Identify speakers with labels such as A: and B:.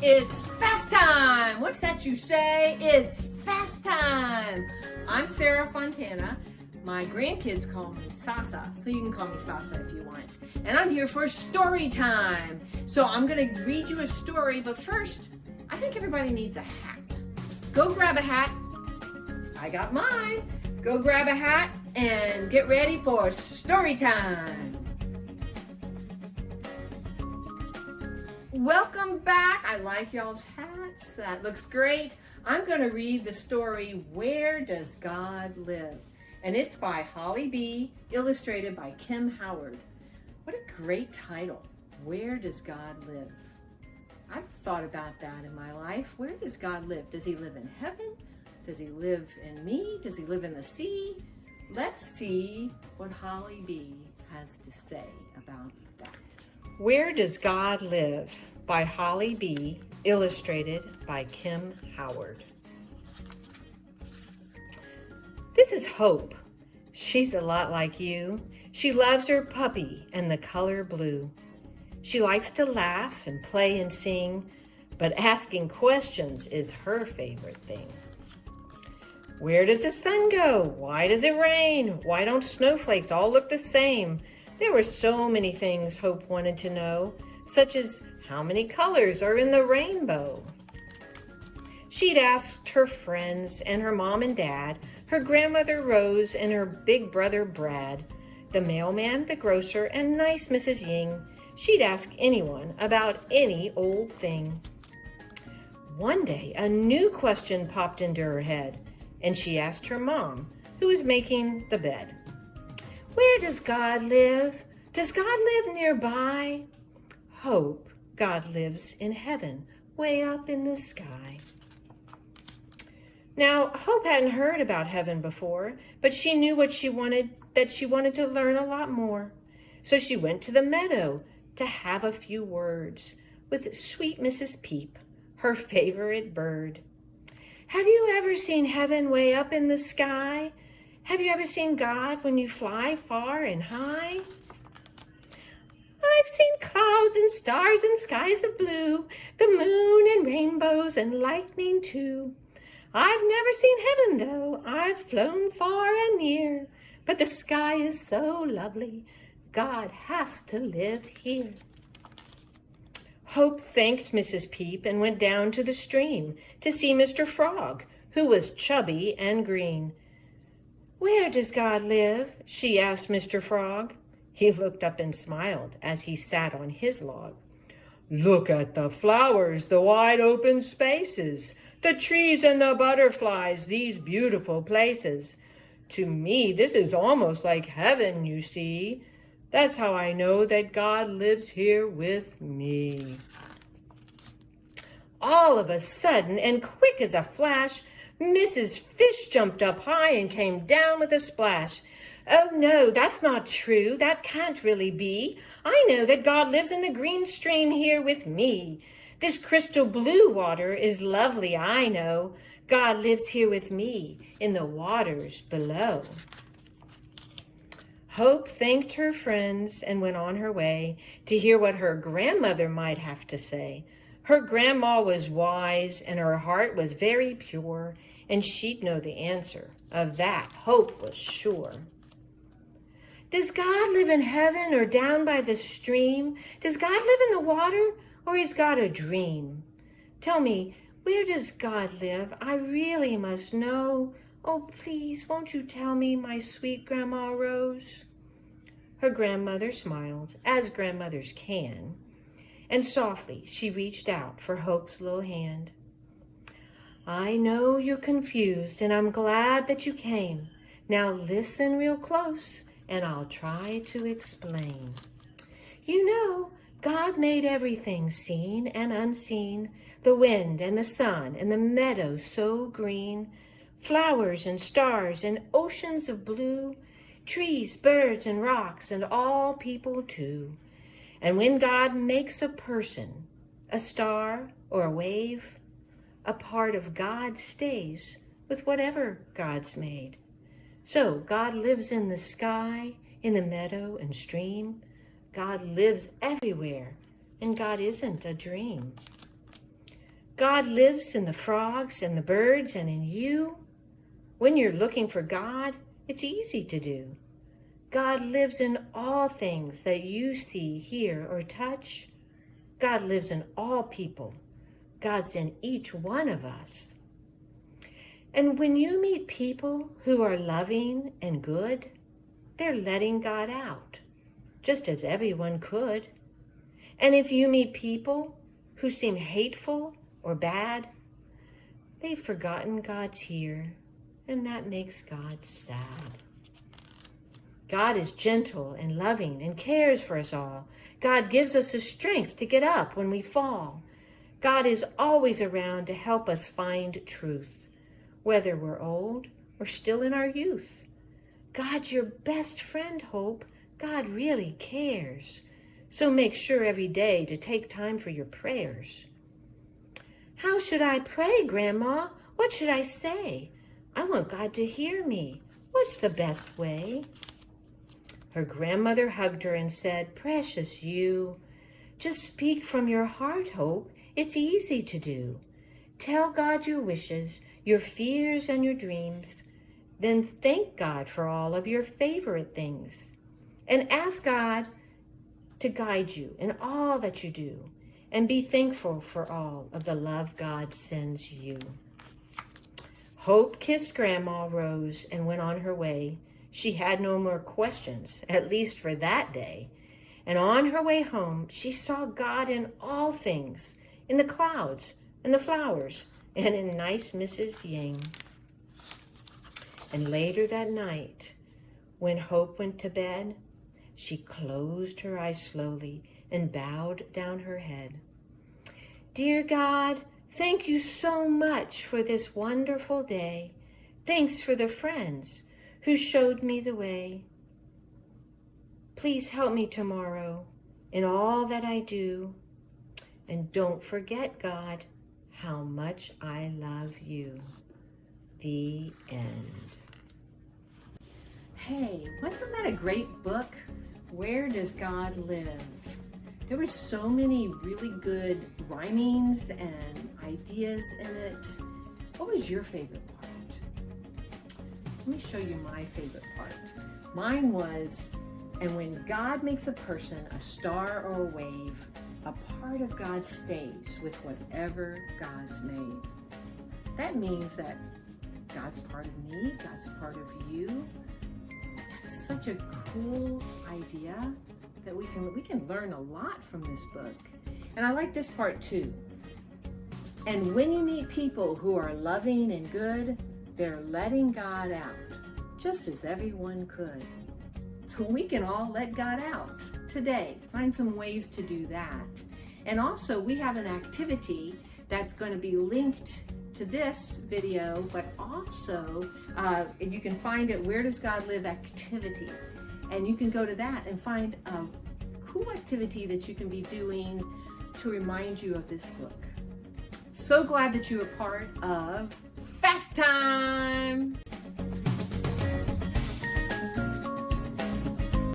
A: It's fast time! What's that you say? It's fast time! I'm Sara Fontana. My grandkids call me Sasa, so you can call me Sasa if you want. And I'm here for story time. So I'm gonna read you a story, but first, I think everybody needs a hat. Go grab a hat. I got mine. Go grab a hat and get ready for story time. Welcome back. I like y'all's hats. That looks great. I'm going to read the story, Where Does God Live? And it's by Holly B., illustrated by Kim Howard. What a great title, Where Does God Live? I've thought about that in my life. Where does God live? Does he live in heaven? Does he live in me? Does he live in the sea? Let's see what Holly B. has to say about that. Where Does God Live? By Holly B., illustrated by Kim Howard. This is Hope. She's a lot like you. She loves her puppy and the color blue. She likes to laugh and play and sing, but asking questions is her favorite thing. Where does the sun go? Why does it rain? Why don't snowflakes all look the same? There were so many things Hope wanted to know, such as how many colors are in the rainbow. She'd asked her friends and her mom and dad, her grandmother Rose and her big brother Brad, the mailman, the grocer, and nice Mrs. Ying. She'd ask anyone about any old thing. One day, a new question popped into her head, and she asked her mom, who was making the bed. Where does God live? Does God live nearby? Hope, God lives in heaven, way up in the sky. Now, Hope hadn't heard about heaven before, but she knew that she wanted to learn a lot more. So she went to the meadow to have a few words with sweet Mrs. Peep, her favorite bird. Have you ever seen heaven way up in the sky? Have you ever seen God when you fly far and high? I've seen clouds and stars and skies of blue, the moon and rainbows and lightning too. I've never seen heaven though, I've flown far and near, but the sky is so lovely, God has to live here. Hope thanked Mrs. Peep and went down to the stream to see Mr. Frog, who was chubby and green. Where does God live? She asked Mr. Frog. He looked up and smiled as he sat on his log. Look at the flowers, the wide open spaces, the trees and the butterflies, these beautiful places. To me, this is almost like heaven, you see. That's how I know that God lives here with me. All of a sudden, and quick as a flash, Mrs. Fish jumped up high and came down with a splash. Oh no, that's not true. That can't really be. I know that God lives in the green stream here with me. This crystal blue water is lovely, I know. God lives here with me in the waters below. Hope thanked her friends and went on her way to hear what her grandmother might have to say. Her grandma was wise and her heart was very pure, and she'd know the answer. Of that, Hope was sure. Does God live in heaven or down by the stream? Does God live in the water or is God a dream? Tell me, where does God live? I really must know. Oh, please, won't you tell me, my sweet Grandma Rose? Her grandmother smiled, as grandmothers can, and softly she reached out for Hope's little hand. I know you're confused, and I'm glad that you came. Now listen real close, and I'll try to explain. You know, God made everything seen and unseen, the wind and the sun and the meadow so green, flowers and stars and oceans of blue, trees, birds, and rocks, and all people too. And when God makes a person, a star or a wave, a part of God stays with whatever God's made. So God lives in the sky, in the meadow and stream. God lives everywhere, and God isn't a dream. God lives in the frogs and the birds and in you. When you're looking for God, it's easy to do. God lives in all things that you see, hear, or touch. God lives in all people. God's in each one of us. And when you meet people who are loving and good, they're letting God out, just as everyone could. And if you meet people who seem hateful or bad, they've forgotten God's here, and that makes God sad. God is gentle and loving and cares for us all. God gives us the strength to get up when we fall. God is always around to help us find truth, whether we're old or still in our youth. God's your best friend, Hope. God really cares. So make sure every day to take time for your prayers. How should I pray, Grandma? What should I say? I want God to hear me. What's the best way? Her grandmother hugged her and said, Precious you, just speak from your heart, Hope. It's easy to do. Tell God your wishes, your fears, and your dreams. Then thank God for all of your favorite things. And ask God to guide you in all that you do. And be thankful for all of the love God sends you. Hope kissed Grandma, rose, and went on her way. She had no more questions, at least for that day. And on her way home, she saw God in all things, in the clouds, and the flowers, and in nice Mrs. Yang. And later that night, when Hope went to bed, she closed her eyes slowly and bowed down her head. Dear God, thank you so much for this wonderful day. Thanks for the friends who showed me the way. Please help me tomorrow in all that I do. And don't forget, God, how much I love you. The end.
B: Hey, wasn't that a great book? Where Does God Live? There were so many really good rhymings and ideas in it. What was your favorite part? Let me show you my favorite part. Mine was, and when God makes a person a star or a wave, a part of God stays with whatever God's made. That means that God's part of me, God's part of you. That's such a cool idea that we can learn a lot from this book. And I like this part too. And when you meet people who are loving and good, they're letting God out, just as everyone could. So we can all let God out today. Find some ways to do that. And also we have an activity that's going to be linked to this video, but also you can find it, Where Does God Live activity. And you can go to that and find a cool activity that you can be doing to remind you of this book. So glad that you are part of FFAStime!